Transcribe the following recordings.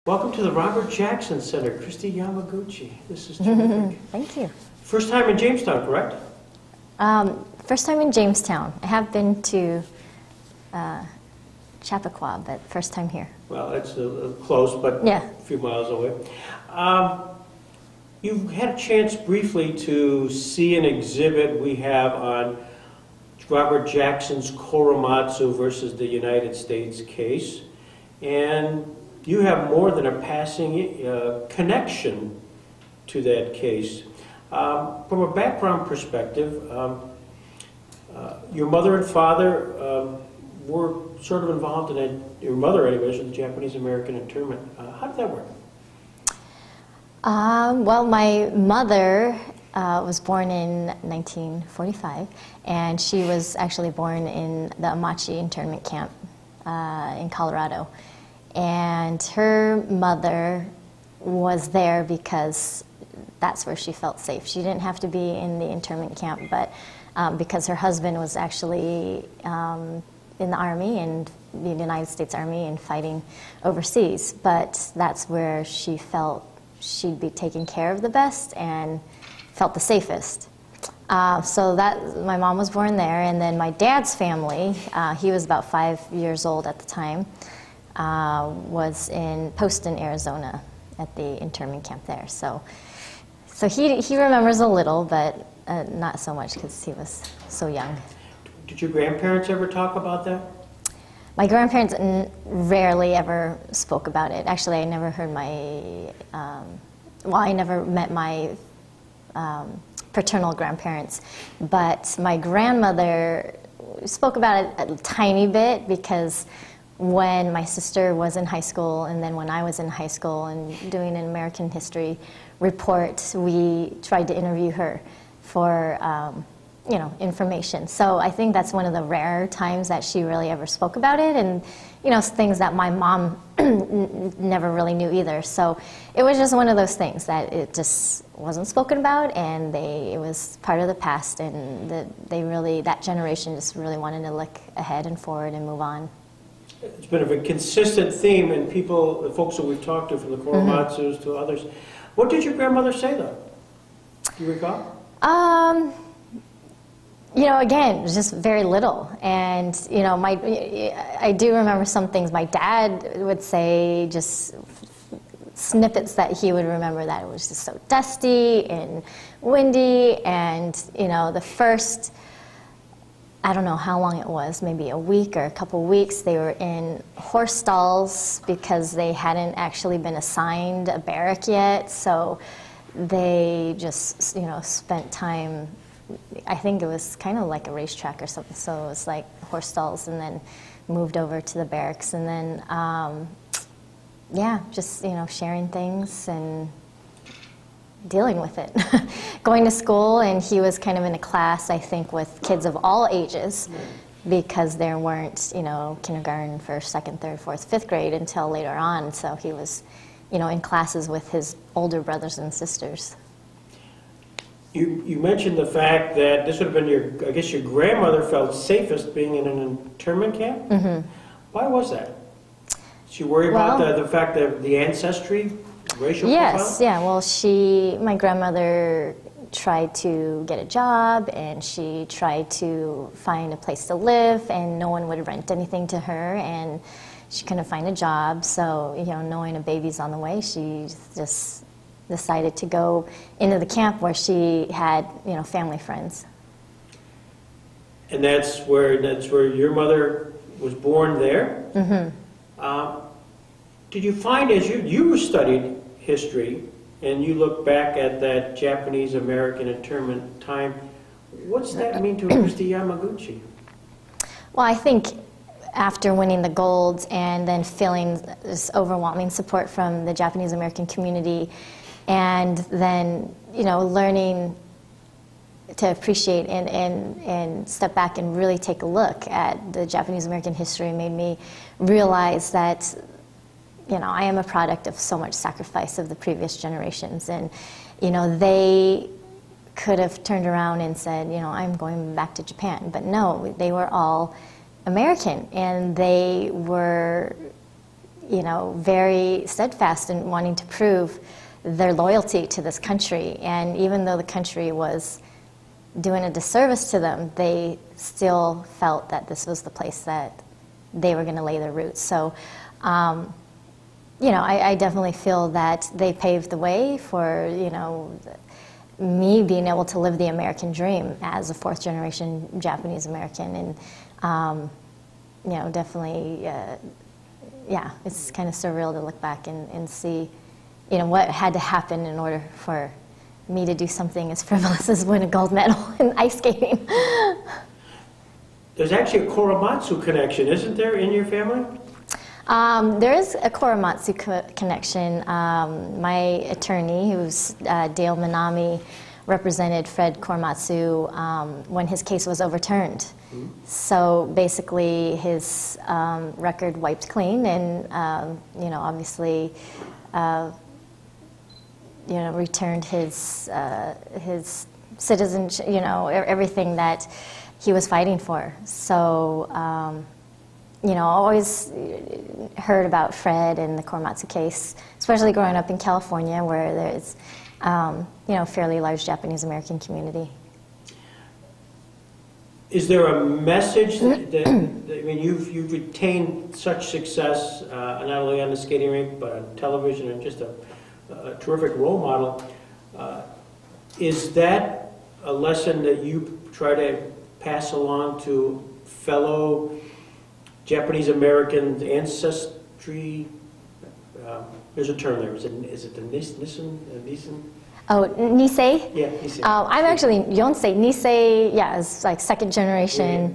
Welcome to the Robert Jackson Center, Kristi Yamaguchi. This is terrific. Thank you. First time in Jamestown, correct? First time in Jamestown. I have been to Chappaqua, but first time here. Well, it's close, but yeah. a few miles away. You've had a chance briefly to see an exhibit we have on Robert Jackson's Korematsu versus the United States case. And you have more than a passing connection to that case. From a background perspective, your mother and father were sort of involved in it, your mother anyways, in the Japanese-American internment. How did that work? Well, my mother was born in 1945, and she was actually born in the Yamaguchi internment camp in Colorado. And her mother was there because that's where she felt safe. She didn't have to be in the internment camp, but because her husband was actually in the Army, and the United States Army, and fighting overseas. But that's where she felt she'd be taken care of the best and felt the safest. So my mom was born there, and then my dad's family, he was about 5 years old at the time, was in Poston, Arizona, at the internment camp there. So he remembers a little, but not so much because he was so young. Did your grandparents ever talk about that? My grandparents rarely ever spoke about it. Actually, I never heard my, well, I never met my paternal grandparents, but my grandmother spoke about it a tiny bit, because when my sister was in high school, and then when I was in high school and doing an American history report, we tried to interview her for you know, information. So I think that's one of the rare times that she really ever spoke about it, and you know, things that my mom never really knew either. So it was just one of those things that it just wasn't spoken about, and it was part of the past, and that generation just really wanted to look ahead and forward and move on. It's been a consistent theme in the folks that we've talked to, from the Korematsus to others. What did your grandmother say, though? Do you recall? You know, again, just very little. And, you know, I do remember some things my dad would say, just snippets that he would remember, that it was just so dusty and windy. And, you know, the first, I don't know how long it was, maybe a week or a couple weeks, they were in horse stalls because they hadn't actually been assigned a barrack yet. So they just, you know, spent time, I think it was kind of like a racetrack or something, so it was like horse stalls, and then moved over to the barracks, and then, yeah, just, you know, sharing things and dealing with it. Going to school, and he was kind of in a class, I think, with kids of all ages, because there weren't, you know, kindergarten, first, second, third, fourth, fifth grade until later on, so he was, you know, in classes with his older brothers and sisters. You mentioned the fact that this would have been I guess your grandmother felt safest being in an internment camp? Mm-hmm. Why was that? Did she worry about the fact that the ancestry, racial profile? Yeah, well, my grandmother tried to get a job, and she tried to find a place to live, and no one would rent anything to her, and she couldn't find a job, so, you know, knowing a baby's on the way, she just decided to go into the camp where she had, you know, family friends. And that's where your mother was born there? Mm-hmm. Did you find, as you studied history, and you look back at that Japanese-American internment time, what's that mean to Kristi Yamaguchi? Well, I think after winning the gold and then feeling this overwhelming support from the Japanese-American community, and then, you know, learning to appreciate and step back and really take a look at the Japanese-American history, made me realize that, you know, I am a product of so much sacrifice of the previous generations. And, you know, they could have turned around and said, you know, I'm going back to Japan. But no, they were all American, and they were, you know, very steadfast in wanting to prove their loyalty to this country. And even though the country was doing a disservice to them, they still felt that this was the place that they were going to lay their roots. So, you know, I definitely feel that they paved the way for, you know, me being able to live the American dream as a fourth generation Japanese American. And, you know, definitely, yeah, it's kind of surreal to look back and see, you know, what had to happen in order for me to do something as frivolous as win a gold medal in ice skating. There's actually a Korematsu connection, isn't there, in your family? There is a Korematsu connection. My attorney, who's Dale Minami, represented Fred Korematsu when his case was overturned. Mm-hmm. So basically, his record wiped clean, and you know, obviously, you know, returned his citizenship. You know, everything that he was fighting for. So. You know, I always heard about Fred and the Korematsu case, especially growing up in California, where there's, you know, a fairly large Japanese American community. Is there a message that I mean, you've retained such success, not only on the skating rink, but on television, and just a terrific role model. Is that a lesson that you try to pass along to fellow Japanese American ancestry? There's a term there. Is it the Nissan? Oh, Nisei? Yeah, Nisei. I'm actually Yonsei. Nisei, yeah, is like second generation.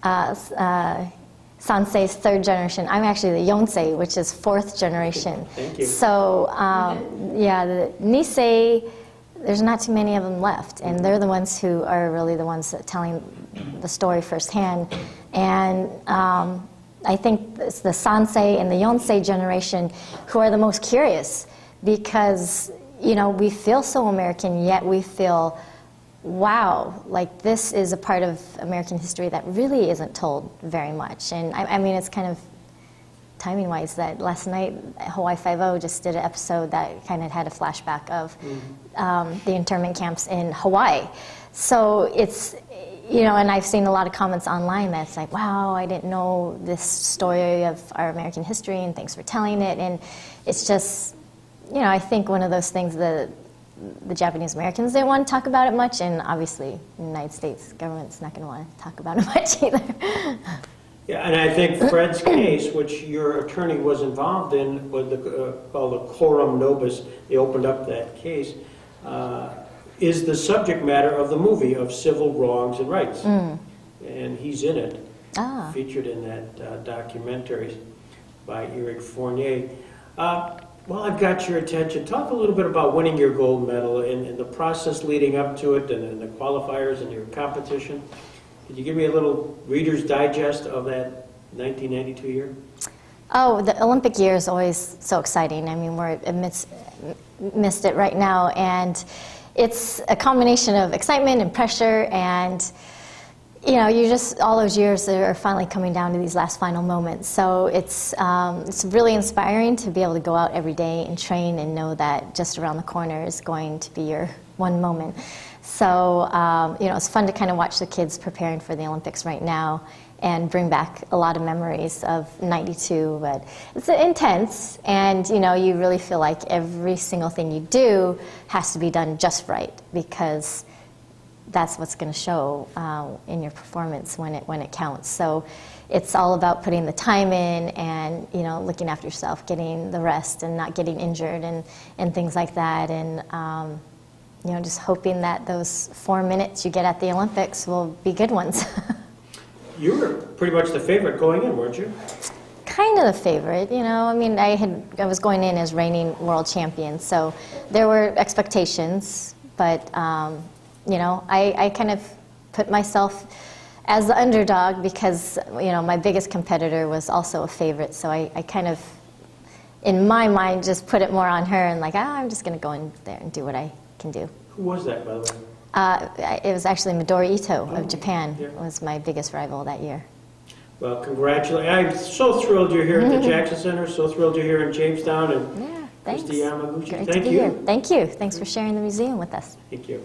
Sansei's third generation. I'm actually the Yonsei, which is fourth generation. Thank you. So, yeah, the Nisei, there's not too many of them left, and they're the ones who are really the ones that telling the story firsthand. And I think it's the Sansei and the Yonsei generation who are the most curious, because, you know, we feel so American, yet we feel, wow, like this is a part of American history that really isn't told very much. And I mean, it's kind of timing-wise that last night Hawaii Five-0 just did an episode that kind of had a flashback of the internment camps in Hawaii. So it's, you know, and I've seen a lot of comments online that's like, wow, I didn't know this story of our American history, and thanks for telling it. And it's just, you know, I think one of those things that the Japanese Americans didn't want to talk about it much, and obviously the United States government's not going to want to talk about it much either. Yeah, and I think Fred's case, which your attorney was involved in, was called the Coram Nobis. They opened up that case. Is the subject matter of the movie of civil wrongs and rights. And he's in it, featured in that documentary by Eric Fournier. Well, I've got your attention. Talk a little bit about winning your gold medal and the process leading up to it, and the qualifiers and your competition. Could you give me a little Reader's Digest of that 1992 year? Oh, the Olympic year is always so exciting. I mean, we're amidst it right now, and it's a combination of excitement and pressure, and you know, you just, all those years are finally coming down to these last final moments. So it's really inspiring to be able to go out every day and train and know that just around the corner is going to be your one moment. So you know, it's fun to kind of watch the kids preparing for the Olympics right now and bring back a lot of memories of '92. But it's intense, and you know, you really feel like every single thing you do has to be done just right, because that's what's going to show in your performance when it counts. So it's all about putting the time in, and you know, looking after yourself, getting the rest, and not getting injured, and things like that. And you know, just hoping that those 4 minutes you get at the Olympics will be good ones. You were pretty much the favorite going in, weren't you? Kind of the favorite, you know. I mean, I was going in as reigning world champion, so there were expectations, but you know, I kind of put myself as the underdog because, you know, my biggest competitor was also a favorite, so I kind of, in my mind, just put it more on her and like, I'm just going to go in there and do what I can do. Who was that, by the way? It was actually Midori Ito of Japan, was my biggest rival that year. Well, congratulations. I'm so thrilled you're here at the Jackson Center, so thrilled you're here in Jamestown, and Yeah, thanks. Kristi Yamaguchi, Great thank to be you. here. Thank you. Thanks for sharing the museum with us. Thank you.